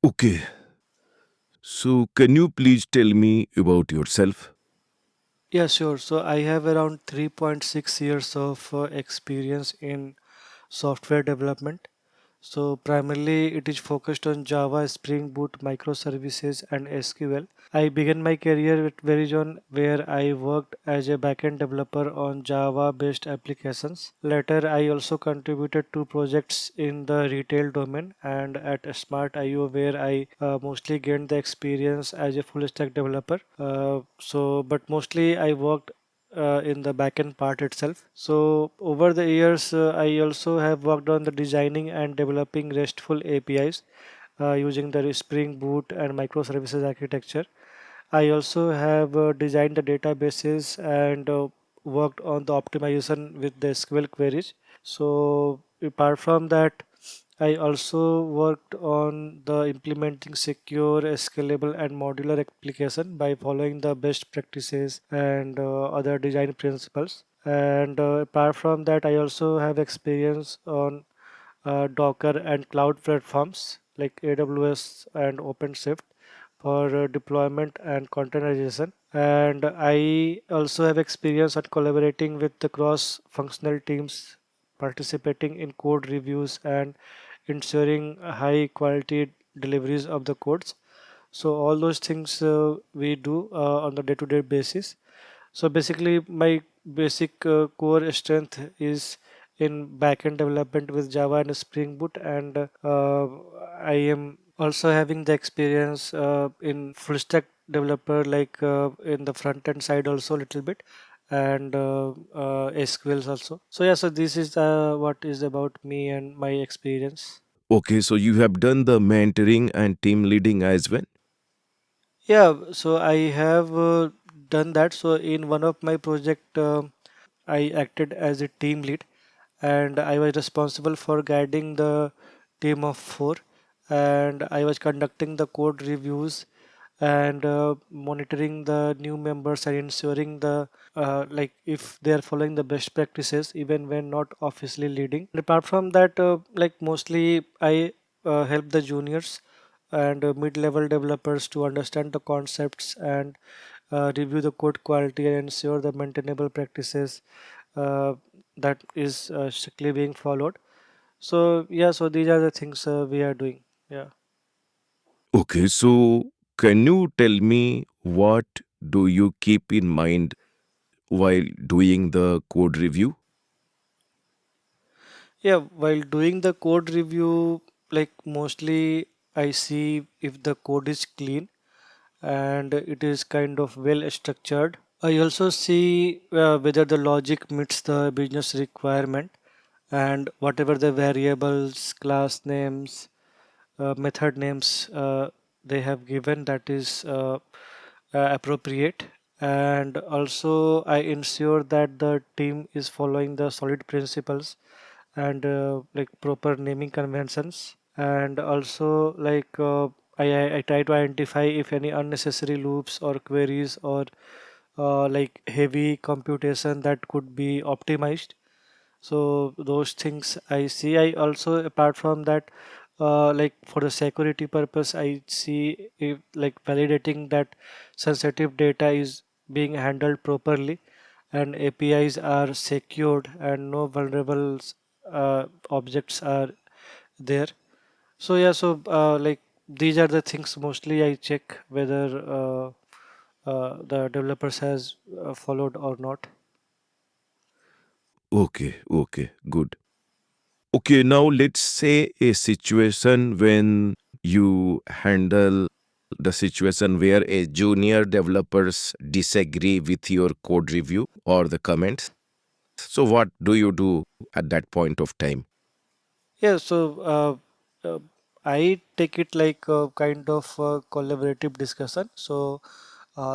Okay, so can you please tell me about yourself? Yeah, sure. So I have around 3.6 years of experience in software development. So primarily it is focused on Java, Spring Boot, microservices and SQL. I began my career with Verizon where I worked as a backend developer on Java based applications. Later I also contributed to projects in the retail domain and at Smart IO where I mostly gained the experience as a full stack developer. But mostly I worked in the backend part itself. So over the years, I also have worked on the designing and developing RESTful APIs using the Spring Boot and microservices architecture. I also have designed the databases and worked on the optimization with the SQL queries. So apart from that, I also worked on the implementing secure, scalable, and modular application by following the best practices and other design principles. And apart from that, I also have experience on Docker and cloud platforms like AWS and OpenShift for deployment and containerization. And I also have experience on collaborating with the cross-functional teams, participating in code reviews and ensuring high quality deliveries of the codes. So all those things we do on the day-to-day basis. So basically, my basic core strength is in backend development with Java and Spring Boot, and I am also having the experience in full stack developer, like in the front end side also a little bit, and SQLs also. So yeah, so this is what is about me and my experience. Okay, so you have done the mentoring and team leading as well. Yeah, so I have done that. So in one of my project, I acted as a team lead, and I was responsible for guiding the team of four, and I was conducting the code reviews and monitoring the new members and ensuring the like if they are following the best practices even when not officially leading. And apart from that, like mostly I help the juniors and mid-level developers to understand the concepts and review the code quality and ensure the maintainable practices uh, that is strictly being followed. So yeah, so these are the things we are doing. Yeah. Okay, so can you tell me what do you keep in mind while doing the code review? Yeah, while doing the code review, like mostly I see if the code is clean and it is kind of well structured. I also see whether the logic meets the business requirement and whatever the variables, class names, method names they have given, that is appropriate. And also I ensure that the team is following the solid principles and like proper naming conventions. And also like I try to identify if any unnecessary loops or queries or like heavy computation that could be optimized. So those things I see. I also apart from that, like for the security purpose, I see if like validating that sensitive data is being handled properly and APIs are secured and no vulnerable objects are there. So yeah, so like these are the things mostly I check whether the developers has followed or not. Okay, okay, good. Okay, now let's say a situation when you handle the situation where a junior developers disagree with your code review or the comments. So what do you do at that point of time? Yeah, so I take it like a kind of collaborative discussion. So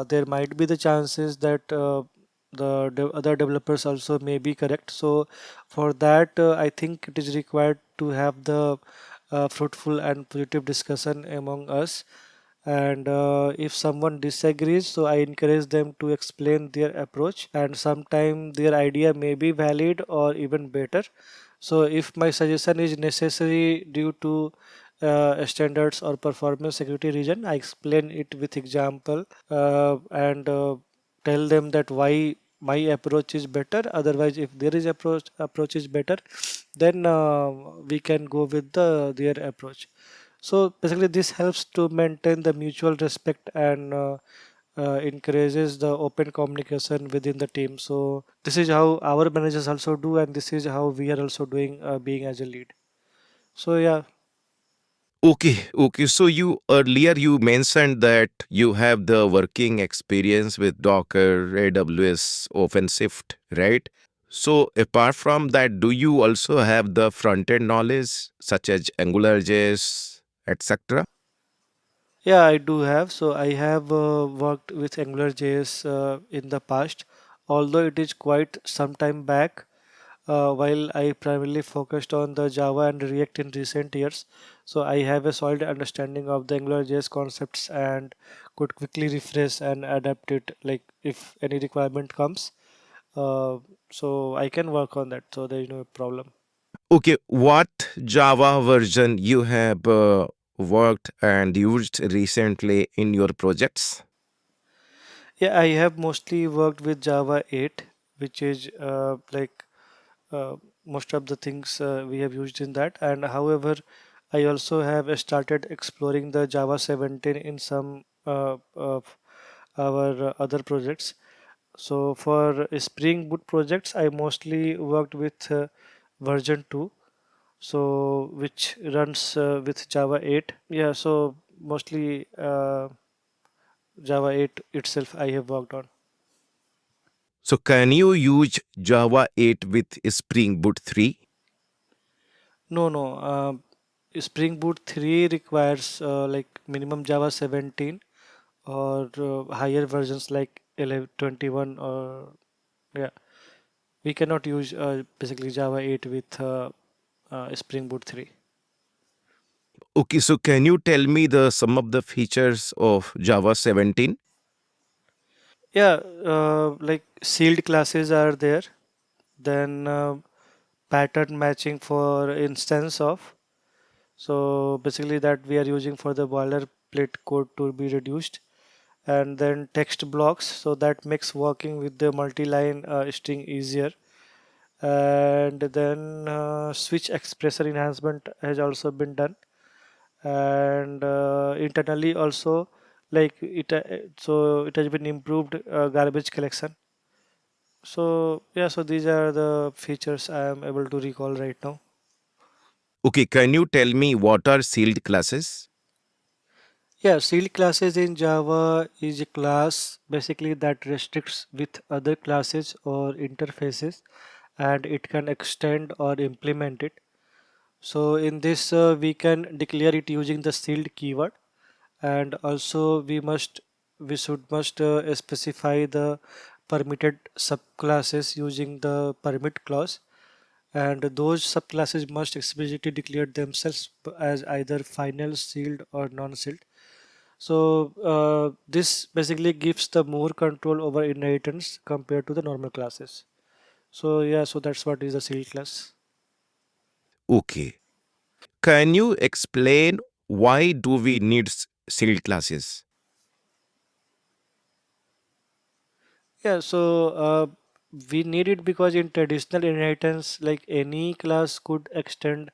there might be the chances that other developers also may be correct. So for that, I think it is required to have the fruitful and positive discussion among us. And if someone disagrees, so I encourage them to explain their approach, and sometimes their idea may be valid or even better. So if my suggestion is necessary due to standards or performance security region. I explain it with example and tell them that why my approach is better. Otherwise, if there is approach is better, then we can go with their approach. So basically, this helps to maintain the mutual respect and encourages the open communication within the team. So this is how our managers also do, and this is how we are also doing, being as a lead. So yeah, Okay. So you earlier you mentioned that you have the working experience with Docker, AWS, OpenShift, right? So apart from that, do you also have the front-end knowledge such as AngularJS, etc.? yeah, I do have. So I have worked with AngularJS in the past, although it is quite some time back. While I primarily focused on the Java and React in recent years, so I have a solid understanding of the AngularJS concepts and could quickly refresh and adapt it, like if any requirement comes. Uh, so I can work on that. So there is no problem. Okay, what Java version you have worked and used recently in your projects? Yeah, I have mostly worked with Java 8, which is uh, most of the things we have used in that. And however, I also have started exploring the Java 17 in some of our other projects. So for Spring Boot projects, I mostly worked with version 2, so which runs with Java 8. Yeah, so mostly Java 8 itself I have worked on. So can you use Java 8 with Spring Boot 3? No, no. Spring Boot 3 requires like minimum Java 17 or higher versions like 11, 21 or yeah. We cannot use basically Java 8 with Spring Boot 3. Okay, so can you tell me the some of the features of Java 17? Yeah, like sealed classes are there. Then pattern matching for instance of. So basically that we are using for the boilerplate code to be reduced, and then text blocks, so that makes working with the multi-line string easier, and then switch expressor enhancement has also been done, and internally also, like so it has been improved garbage collection. So yeah, so these are the features I am able to recall right now. Okay, can you tell me what are sealed classes? Yeah, sealed classes in Java is a class basically that restricts with other classes or interfaces, and it can extend or implement it. So in this we can declare it using the sealed keyword, and also we must specify the permitted subclasses using the permit clause, and those subclasses must explicitly declare themselves as either final, sealed, or non-sealed. So this basically gives the more control over inheritance compared to the normal classes. So yeah, so that's what is the sealed class. Okay. Can you explain why do we need sealed classes? Yeah, so we need it because in traditional inheritance, like any class could extend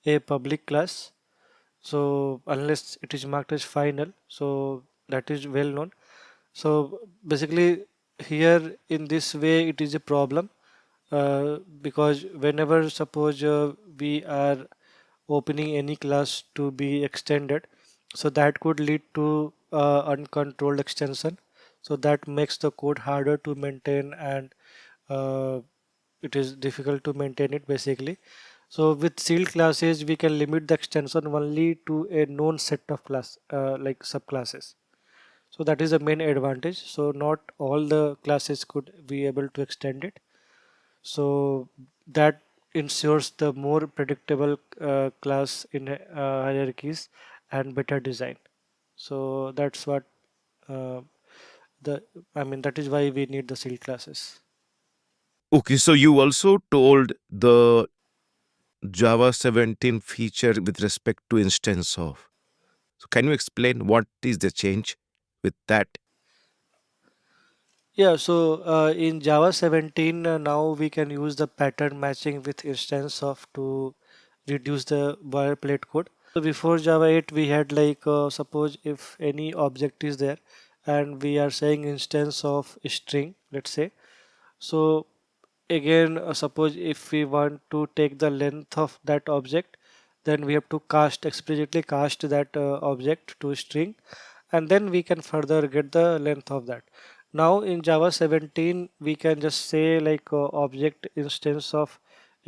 a public class. So unless it is marked as final, so that is well known. So basically, here in this way, it is a problem because whenever suppose we are opening any class to be extended, so that could lead to uncontrolled extension. So that makes the code harder to maintain, and uh, it is difficult to maintain it basically. So with sealed classes, we can limit the extension only to a known set of class like subclasses. So that is the main advantage. So not all the classes could be able to extend it. So that ensures the more predictable class in hierarchies and better design. So that's what uh, the I mean that is why we need the sealed classes. Okay, so you also told Java 17 feature with respect to instance of. So can you explain what is the change with that? Yeah, so in Java 17, now we can use the pattern matching with instance of to reduce the boilerplate code. So before Java 8, we had like suppose if any object is there and we are saying instance of string, let's say. So again, suppose if we want to take the length of that object, then we have to cast explicitly cast that object to string, and then we can further get the length of that. Now in Java 17, we can just say like object instance of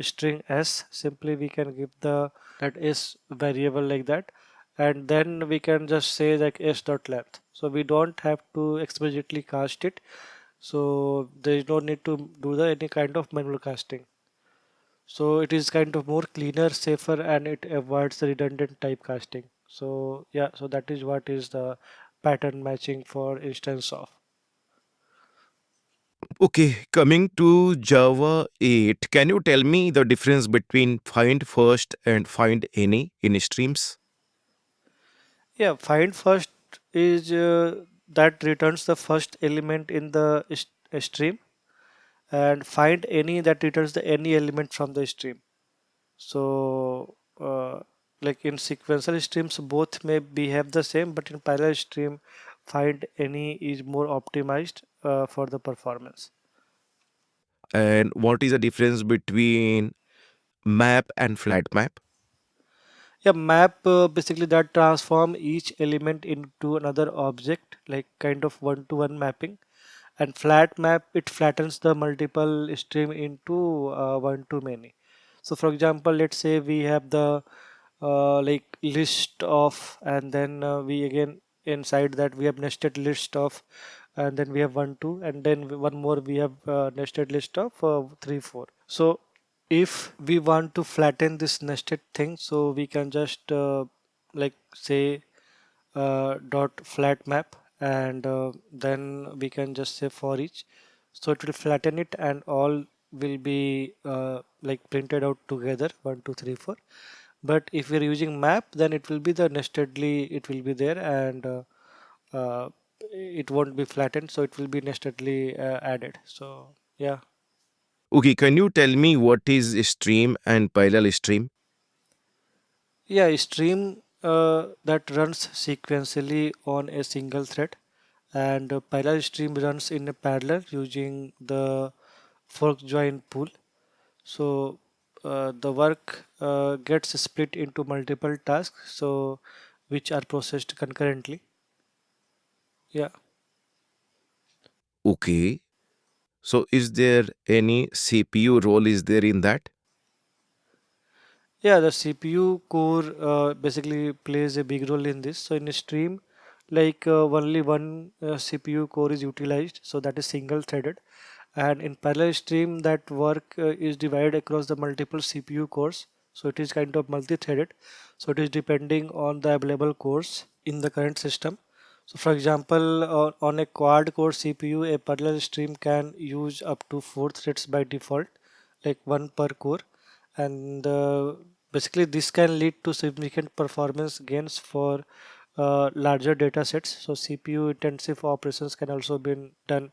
string s. Simply we can give the that s variable like that, and then we can just say like s dot length. So we don't have to explicitly cast it, so there is no need to do the any kind of manual casting. So it is kind of more cleaner, safer, and it avoids the redundant type casting. So yeah, so that is what is the pattern matching for instance of. Okay, coming to Java 8, can you tell me the difference between find first and find any in streams? Yeah, find first is that returns the first element in the stream, and find any that returns the any element from the stream. So, like in sequential streams, both may behave the same, but in parallel stream, find any is more optimized for the performance. And what is the difference between map and flat map? Yeah, map basically that transform each element into another object, like kind of one-to-one mapping. And flat map, it flattens the multiple stream into one-to-many. So, for example, let's say we have the like list of, and then we again inside that we have nested list of, and then we have one two, and then one more we have nested list of three four. So if we want to flatten this nested thing, so we can just like say dot flat map, and then we can just say for each, so it will flatten it and all will be like printed out together 1 2 3 4. But if we're using map, then it will be the nestedly it will be there, and uh, it won't be flattened, so it will be nestedly added. So yeah. Okay, can you tell me what is stream and parallel stream? Yeah, a stream that runs sequentially on a single thread, and a parallel stream runs in a parallel using the fork join pool. So the work gets split into multiple tasks, so which are processed concurrently. Yeah. Okay. So is there any CPU role is there in that? Yeah, the CPU core basically plays a big role in this. So in a stream, like only one CPU core is utilized, so that is single threaded. And in parallel stream, that work is divided across the multiple CPU cores. So it is kind of multi-threaded. So it is depending on the available cores in the current system. So for example, on a quad core CPU, a parallel stream can use up to four threads by default, like one per core, and basically this can lead to significant performance gains for larger data sets. So CPU intensive operations can also be done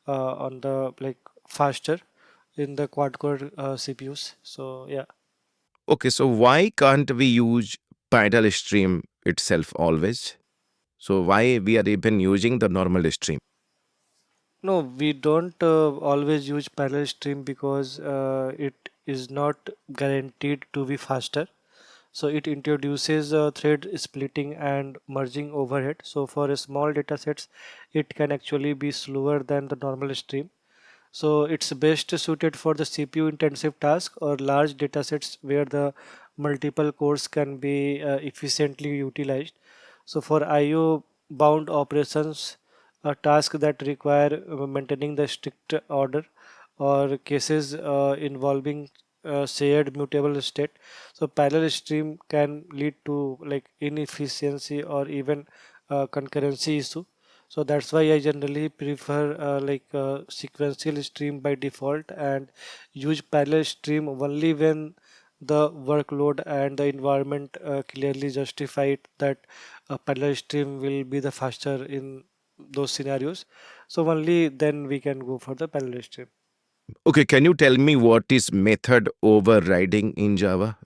on the like faster in the quad core CPUs. So yeah. Okay, so why can't we use parallel stream itself always? So why we are even using the normal stream? No, we don't always use parallel stream because it is not guaranteed to be faster. So it introduces thread splitting and merging overhead. So for a small data sets, it can actually be slower than the normal stream. So it's best suited for the CPU intensive task or large datasets where the multiple cores can be efficiently utilized. So for IO bound operations, a task that require maintaining the strict order, or cases involving shared mutable state. So parallel stream can lead to like inefficiency or even concurrency issue. So that's why I generally prefer like sequential stream by default, and use parallel stream only when the workload and the environment clearly justify it that a parallel stream will be the faster in those scenarios. So only then we can go for the parallel stream. Okay, can you tell me what is method overriding in Java?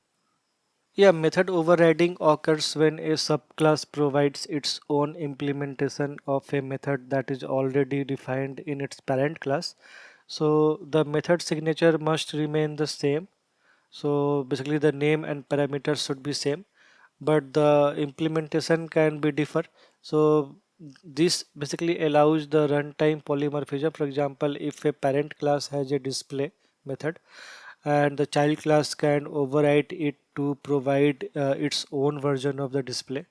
Yeah, method overriding occurs when a subclass provides its own implementation of a method that is already defined in its parent class. So the method signature must remain the same. So basically the name and parameters should be same, but the implementation can be differ. So this basically allows the runtime polymorphism. For example, if a parent class has a display method and the child class can override it to provide its own version of the display.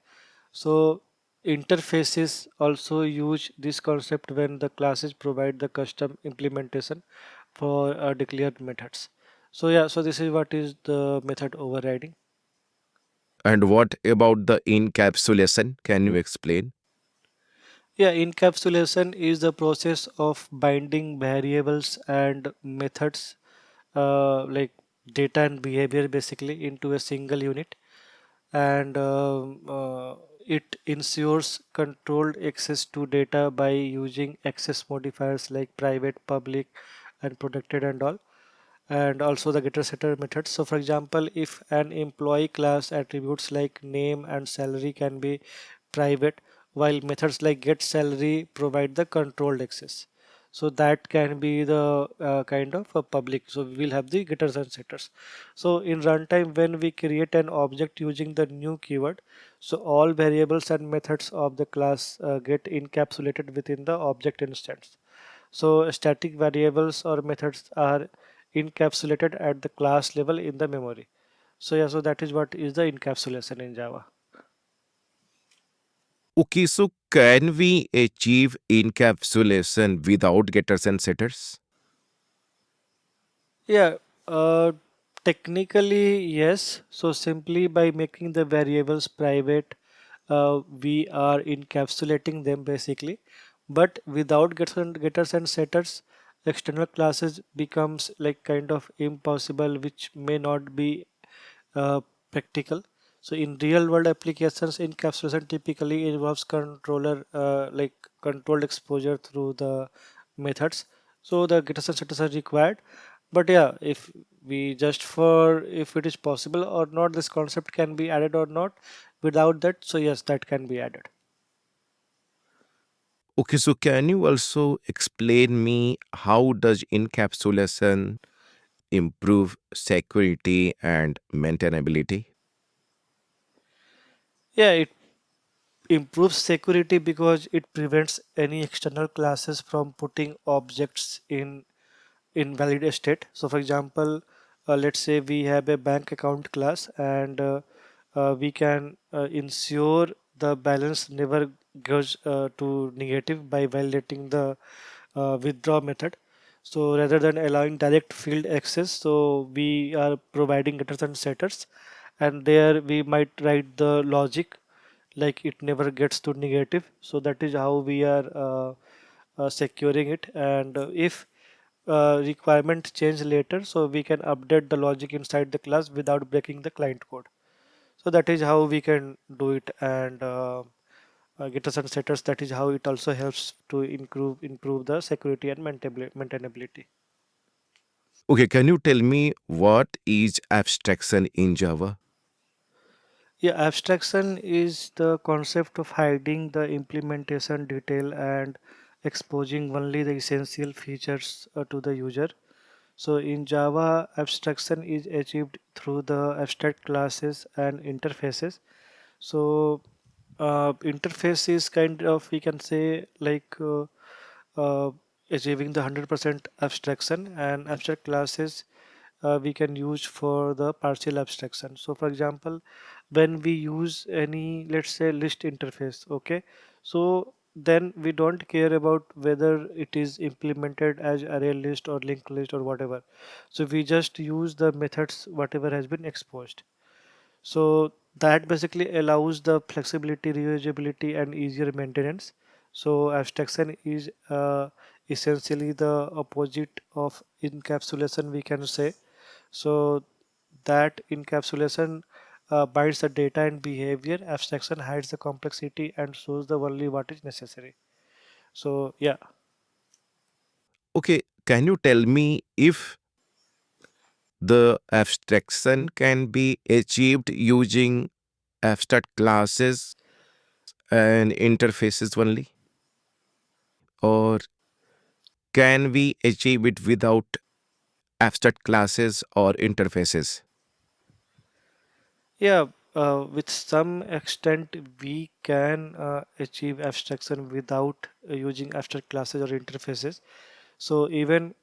So interfaces also use this concept when the classes provide the custom implementation for declared methods. So yeah, so this is what is the method overriding. And what about the encapsulation? Can you explain? Yeah, encapsulation is the process of binding variables and methods like data and behavior basically into a single unit, and it ensures controlled access to data by using access modifiers like private, public, and protected and all, and also the getter setter methods. So for example, if an employee class attributes like name and salary can be private, while methods like get salary provide the controlled access, so that can be the kind of a public. So we will have the getters and setters. So in runtime, when we create an object using the new keyword, so all variables and methods of the class get encapsulated within the object instance. So static variables or methods are encapsulated at the class level in the memory. So yeah, so that is what is the encapsulation in Java. Okay, so can we achieve encapsulation without getters and setters? Yeah, uh, technically yes. So simply by making the variables private, we are encapsulating them basically. But without getters and setters, external classes becomes like kind of impossible, which may not be uh, practical. So in real world applications, encapsulation typically involves controller like controlled exposure through the methods. So the getters and setters are required. But yeah, if we just for if it is possible or not, this concept can be added or not. Without that, so yes, that can be added. Okay, so can you also explain me how does encapsulation improve security and maintainability? Yeah, it improves security because it prevents any external classes from putting objects in invalid state. So for example, let's say we have a bank account class, and we can ensure the balance never goes to negative by violating the withdraw method. So rather than allowing direct field access, so we are providing getters and setters, and there we might write the logic like it never gets to negative. So that is how we are securing it. And if requirement change later, so we can update the logic inside the class without breaking the client code. So that is how we can do it. And getters and setters, that is how it also helps to improve the security and maintainability. Okay, can you tell me what is abstraction in Java? Yeah, abstraction is the concept of hiding the implementation detail and exposing only the essential features to the user. So in Java, abstraction is achieved through the abstract classes and interfaces. So interface is kind of, we can say, like uh, achieving the 100% abstraction, and abstract classes we can use for the partial abstraction. So for example, when we use any, let's say, list interface, okay, so then we don't care about whether it is implemented as array list or linked list or whatever. So we just use the methods whatever has been exposed. So that basically allows the flexibility, reusability, and easier maintenance. So abstraction is essentially the opposite of encapsulation, we can say. So that encapsulation binds the data and behavior. Abstraction hides the complexity and shows the only what is necessary. So yeah. Okay, can you tell me if the abstraction can be achieved using abstract classes and interfaces only? Or can we achieve it without abstract classes or interfaces? Yeah, with some extent, we can achieve abstraction without using abstract classes or interfaces. So even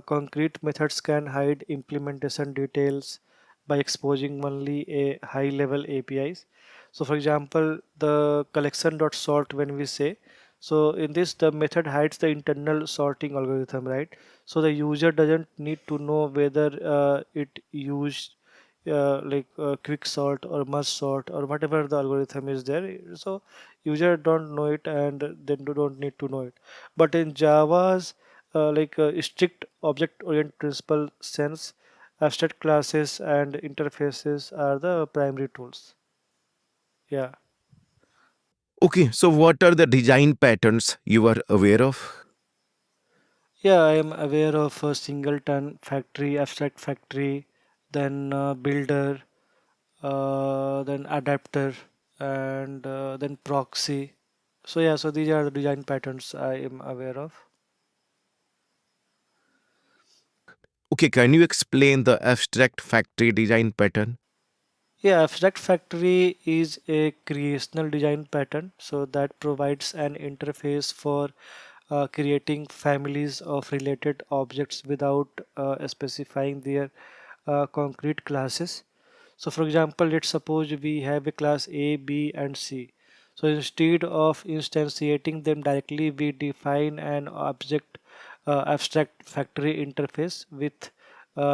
concrete methods can hide implementation details by exposing only a high-level APIs. So for example, the collection.sort when we say, so in this the method hides the internal sorting algorithm, right? So the user doesn't need to know whether it used quick sort or merge sort or whatever the algorithm is there. So user don't know it and then don't need to know it. But in Java's strict object-oriented principle sense, abstract classes and interfaces are the primary tools. Yeah. Okay, so what are the design patterns you are aware of? Yeah, I am aware of a singleton factory, abstract factory, then builder, then adapter, and then proxy. So yeah, so these are the design patterns I am aware of. Okay, can you explain the abstract factory design pattern? Yeah, abstract factory is a creational design pattern, so that provides an interface for creating families of related objects without specifying their concrete classes. So for example, let's suppose we have a class A, B, and C. So instead of instantiating them directly, we define an object abstract factory interface with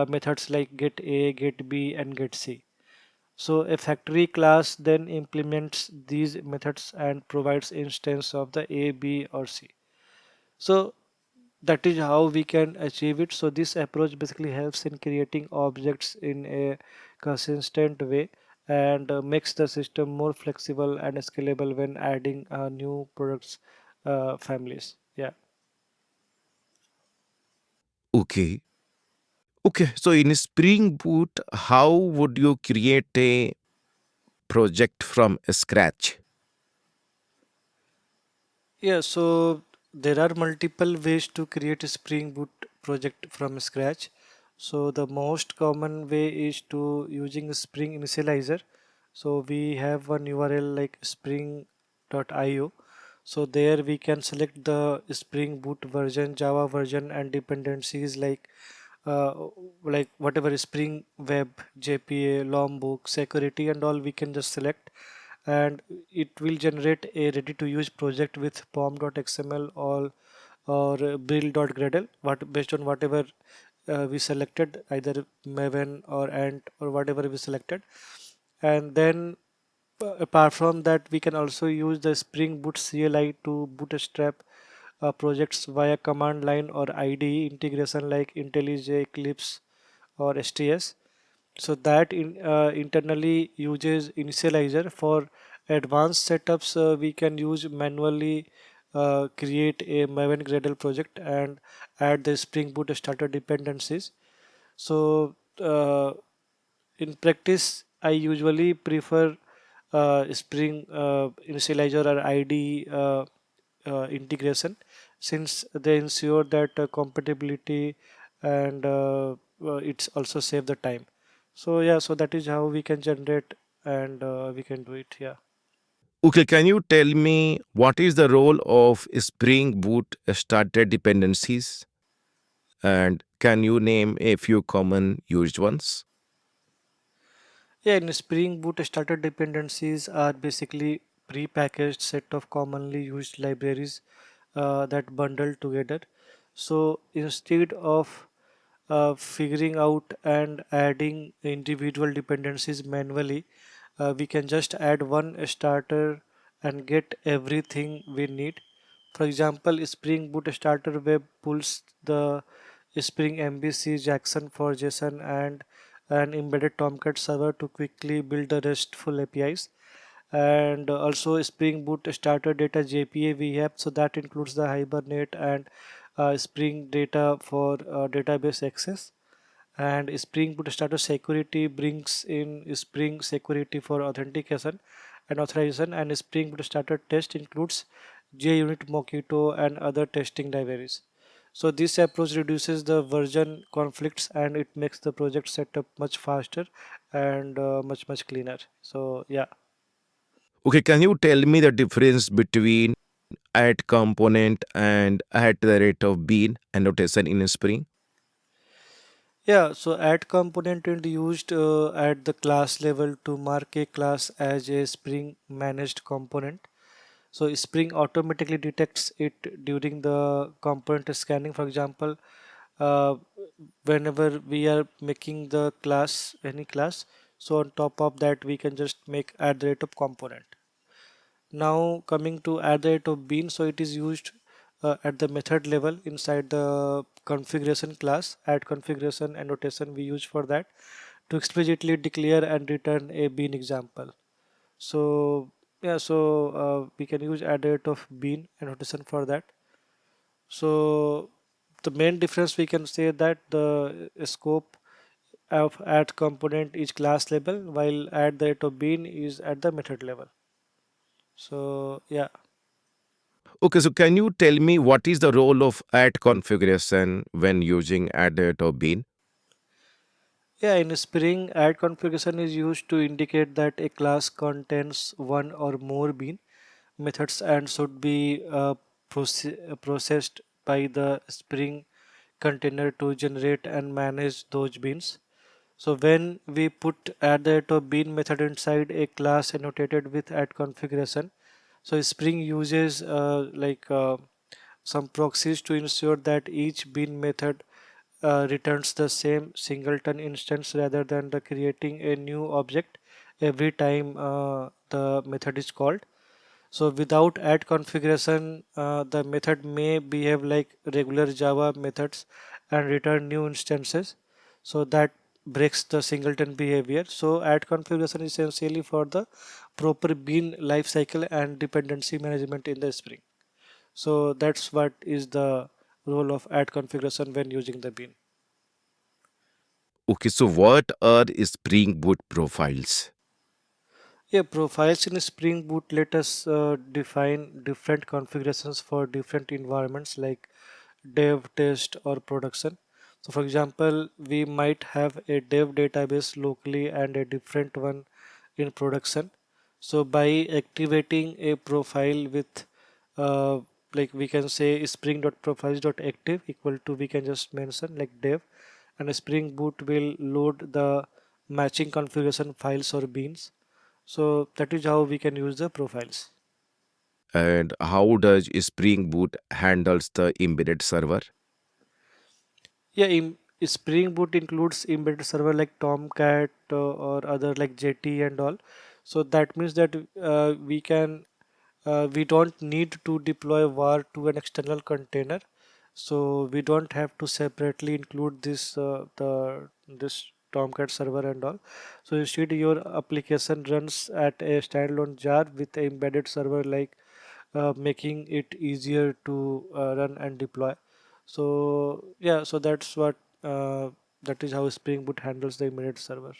methods like get A, get B, and get C. So a factory class then implements these methods and provides instance of the A, B, or C. So that is how we can achieve it. So this approach basically helps in creating objects in a consistent way and makes the system more flexible and scalable when adding new products families. Yeah. Okay. Okay, so in Spring Boot, how would you create a project from scratch? Yeah, so there are multiple ways to create a Spring Boot project from scratch. So the most common way is to using a Spring initializer. So we have one URL like spring.io. So there we can select the Spring Boot version, Java version, and dependencies uh, like whatever Spring Web, JPA, Logbook, security, and all we can just select, and it will generate a ready to use project with pom.xml or build.gradle what based on whatever we selected, either Maven or Ant or whatever we selected. And then apart from that, we can also use the Spring Boot CLI to bootstrap projects via command line or IDE integration like IntelliJ, Eclipse, or STS. So that internally uses initializer. For advanced setups, we can use manually create a Maven Gradle project and add the Spring Boot starter dependencies. So in practice, I usually prefer Spring initializer or IDE integration, since they ensure that compatibility and it's also save the time. So yeah, so that is how we can generate and we can do it. Yeah. Okay, can you tell me what is the role of Spring Boot starter dependencies? And can you name a few common used ones? Yeah, in Spring Boot, starter dependencies are basically pre-packaged set of commonly used libraries that bundle together. So instead of figuring out and adding individual dependencies manually, we can just add one starter and get everything we need. For example, Spring Boot Starter Web pulls the Spring MVC Jackson for JSON and an embedded Tomcat server to quickly build the RESTful APIs. And also Spring Boot starter data JPA we have, so that includes the Hibernate and Spring data for database access. And Spring Boot starter security brings in Spring security for authentication and authorization. And Spring Boot starter test includes JUnit, Mockito, and other testing libraries. So this approach reduces the version conflicts and it makes the project setup much faster and much cleaner. So yeah. Okay, can you tell me the difference between at component and at the rate of bean annotation in Spring? Yeah, so add component is used at the class level to mark a class as a Spring managed component. So Spring automatically detects it during the component scanning. For example, uh, whenever we are making the class, any class, so on top of that we can just make add the rate of component. Now coming to add the rate of bean, so it is used at the method level inside the configuration class. Add configuration annotation we use for that to explicitly declare and return a bean example. So yeah, so we can use add rate of bean annotation for that. So the main difference we can say that the scope of add component is class level, while add the rate of bean is at the method level. So yeah. Okay, so can you tell me what is the role of at configuration when using add rate of bean? Yeah, in Spring, add configuration is used to indicate that a class contains one or more bean methods and should be processed by the Spring container to generate and manage those beans. So when we put add the rate of bean method inside a class annotated with add configuration, so Spring uses some proxies to ensure that each bean method returns the same singleton instance rather than the creating a new object every time the method is called. So without add configuration, the method may behave like regular Java methods and return new instances. So that breaks the singleton behavior. So add configuration is essentially for the proper bean lifecycle and dependency management in the Spring. So that's what is the role of add configuration when using the bean. Okay, so what are Spring Boot profiles? Yeah, profiles in Spring Boot let us define different configurations for different environments like dev, test, or production. So, for example, we might have a dev database locally and a different one in production. So, by activating a profile with like we can say spring.profiles.active equal to we can just mention like dev, and Spring Boot will load the matching configuration files or beans. So that is how we can use the profiles. And how does Spring Boot handles the embedded server? Yeah, Spring Boot includes embedded server like Tomcat or other like JT and all. So that means that we don't need to deploy var to an external container. So we don't have to separately include this Tomcat server and all. So instead, your application runs at a standalone jar with a embedded server like making it easier to run and deploy. So yeah, so that is how Spring Boot handles the embedded server.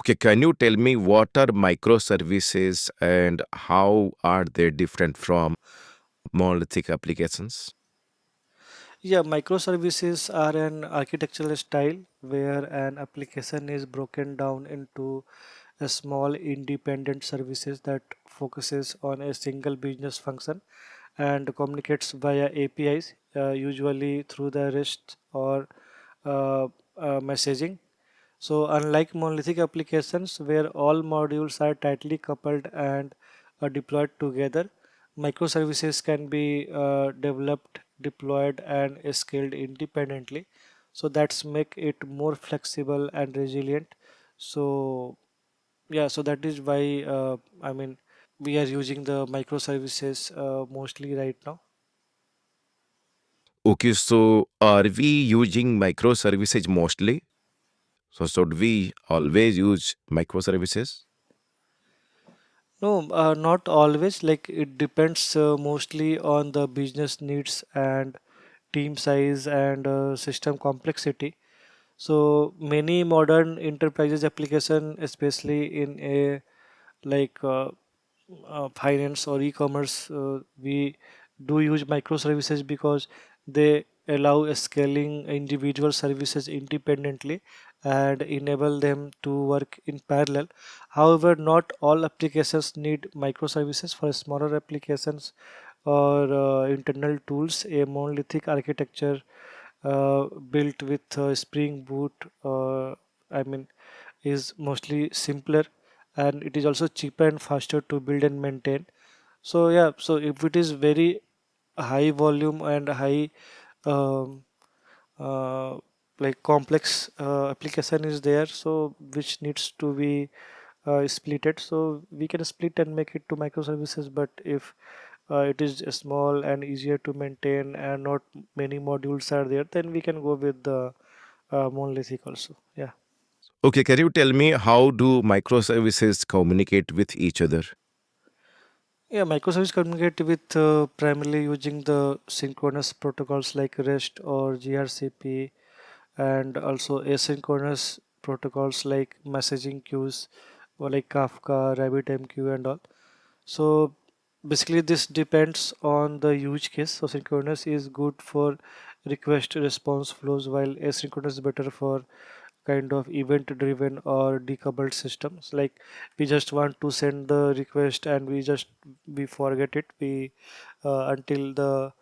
Okay, can you tell me what are microservices and how are they different from monolithic applications? Yeah, microservices are an architectural style where an application is broken down into a small independent services that focuses on a single business function and communicates via APIs, usually through the REST or messaging. So, unlike monolithic applications where all modules are tightly coupled and are deployed together, microservices can be developed, deployed, and scaled independently. So that's make it more flexible and resilient. So yeah, so that is why we are using the microservices mostly right now. Okay, so are we using microservices mostly? So should we always use microservices? No, not always. Like it depends mostly on the business needs and team size and system complexity. So many modern enterprises application, especially in a like finance or e-commerce, we do use microservices because they allow a scaling individual services independently and enable them to work in parallel. However, not all applications need microservices. For smaller applications or internal tools, a monolithic architecture built with Spring Boot, I mean, is mostly simpler, and it is also cheaper and faster to build and maintain. So yeah, so if it is very high volume and high um, uh, like complex application is there, so which needs to be splitted, so we can split and make it to microservices. But if it is small and easier to maintain and not many modules are there, then we can go with the monolithic also. Yeah. Okay, can you tell me how do microservices communicate with each other? Yeah, microservices communicate with primarily using the synchronous protocols like REST or gRCP, and also asynchronous protocols like messaging queues or like Kafka, RabbitMQ, and all. So basically, this depends on the use case. So synchronous is good for request response flows, while asynchronous is better for kind of event driven or decoupled systems. Like we just want to send the request and we forget it. We until the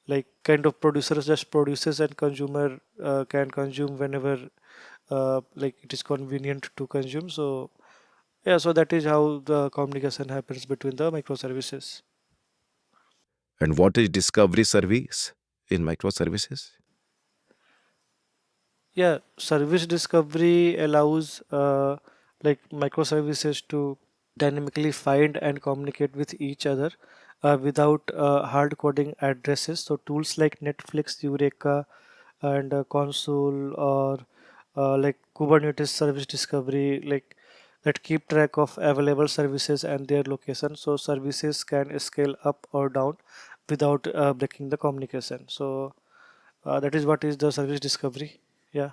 like kind of producer just produces and consumer can consume whenever like it is convenient to consume. So yeah, so that is how the communication happens between the microservices. And what is discovery service in microservices? Yeah, service discovery allows like microservices to dynamically find and communicate with each other without hard coding addresses. So tools like Netflix, Eureka, and Console, or like Kubernetes service discovery, like that keep track of available services and their location. So services can scale up or down without breaking the communication. So that is what is the service discovery. Yeah.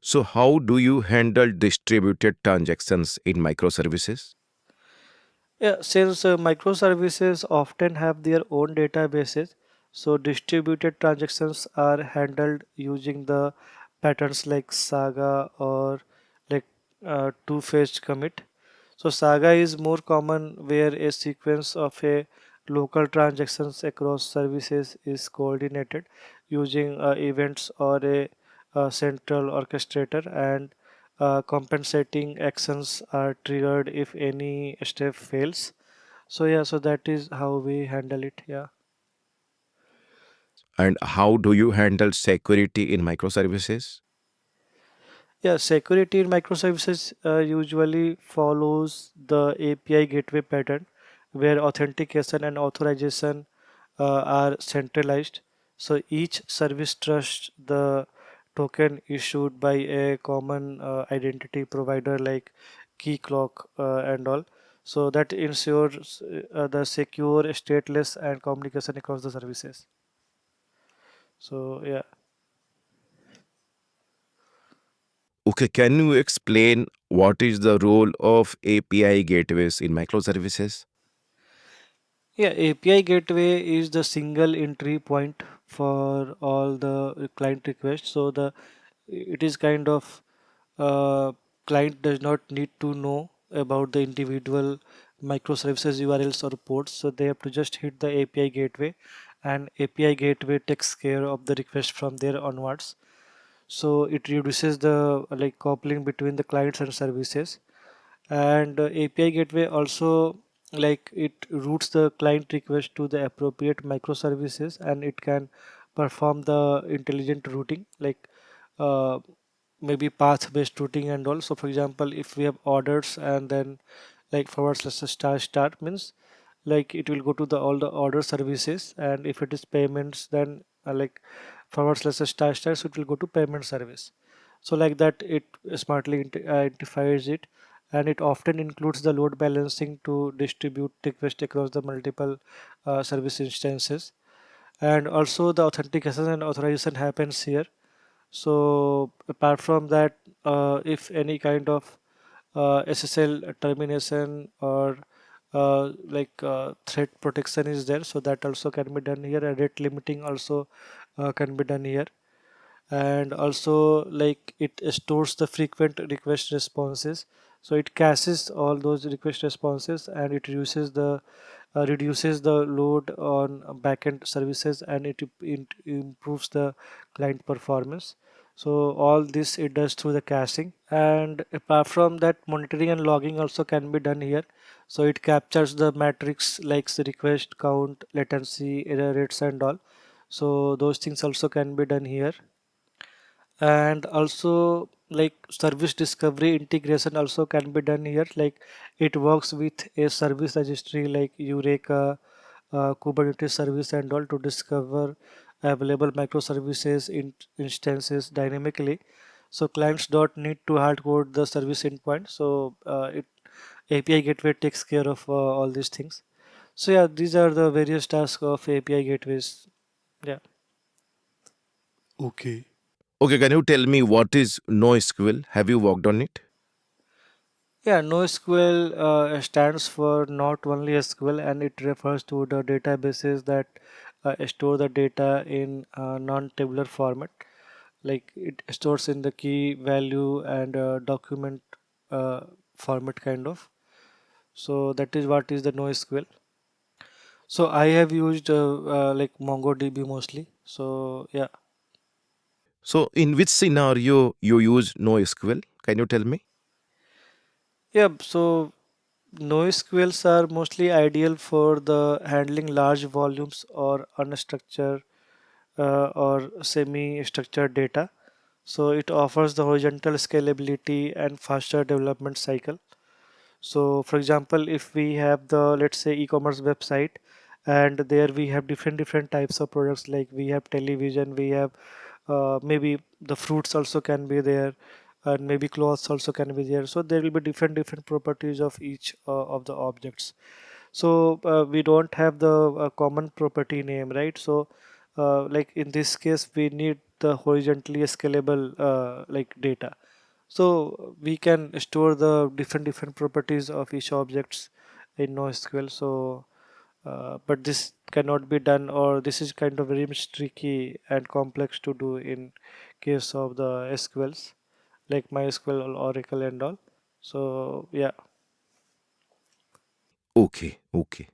So how do you handle distributed transactions in microservices? Yeah, since microservices often have their own databases, so distributed transactions are handled using the patterns like Saga or like two-phase commit. So Saga is more common where a sequence of a local transactions across services is coordinated using events or a central orchestrator, and compensating actions are triggered if any step fails. So yeah, so that is how we handle it. Yeah. And how do you handle security in microservices? Yeah, security in microservices usually follows the API gateway pattern where authentication and authorization are centralized. So each service trusts the token issued by a common identity provider like Keycloak and all. So that ensures the secure, stateless, and communication across the services. So yeah. Okay, can you explain what is the role of API gateways in microservices? Yeah, API gateway is the single entry point for all the client requests. So the it is kind of client does not need to know about the individual microservices URLs or ports. So they have to just hit the API gateway, and API gateway takes care of the request from there onwards. So it reduces the like coupling between the clients and services. And API gateway also like it routes the client request to the appropriate microservices, and it can perform the intelligent routing like uh, maybe path based routing and all. So for example, if we have orders and then like forward slash star star means like it will go to the all the order services, and if it is payments then like forward slash star star, so it will go to payment service. So like that, it smartly identifies it, and it often includes the load balancing to distribute request across the multiple service instances. And also the authentication and authorization happens here. So apart from that, if any kind of SSL termination or threat protection is there, so that also can be done here, and rate limiting also can be done here. And also like it stores the frequent request responses, so it caches all those request responses, and it reduces the load on backend services, and it improves the client performance. So all this it does through the caching. And apart from that, monitoring and logging also can be done here. So it captures the metrics like the request count, latency, error rates, and all. So those things also can be done here. And also like service discovery integration also can be done here. Like it works with a service registry like Eureka, Kubernetes service and all, to discover available microservices instances dynamically. So clients don't need to hard code the service endpoint. So it API gateway takes care of all these things. So yeah, these are the various tasks of API gateways. Yeah. Okay. Okay, can you tell me what is NoSQL? Have you worked on it? Yeah, NoSQL stands for not only SQL, and it refers to the databases that store the data in non-tabular format. Like it stores in the key value and document uh, format kind of. So that is what is the NoSQL. So I have used like MongoDB mostly. So yeah, So, in which scenario you use NoSQL? Can you tell me? yeah. So NoSQLs are mostly ideal for the handling large volumes or unstructured or semi-structured data. So it offers the horizontal scalability and faster development cycle. So for example, if we have the, let's say, e-commerce website, and there we have different types of products, like we have television, we have maybe the fruits also can be there, and maybe clothes also can be there. So there will be different properties of each of the objects. So we don't have the common property name, right? So like in this case we need the horizontally scalable like data. So we can store the different properties of each objects in NoSQL. So but this cannot be done, or this is kind of very much tricky and complex to do in case of the SQLs like MySQL or Oracle and all. So yeah. Okay, okay.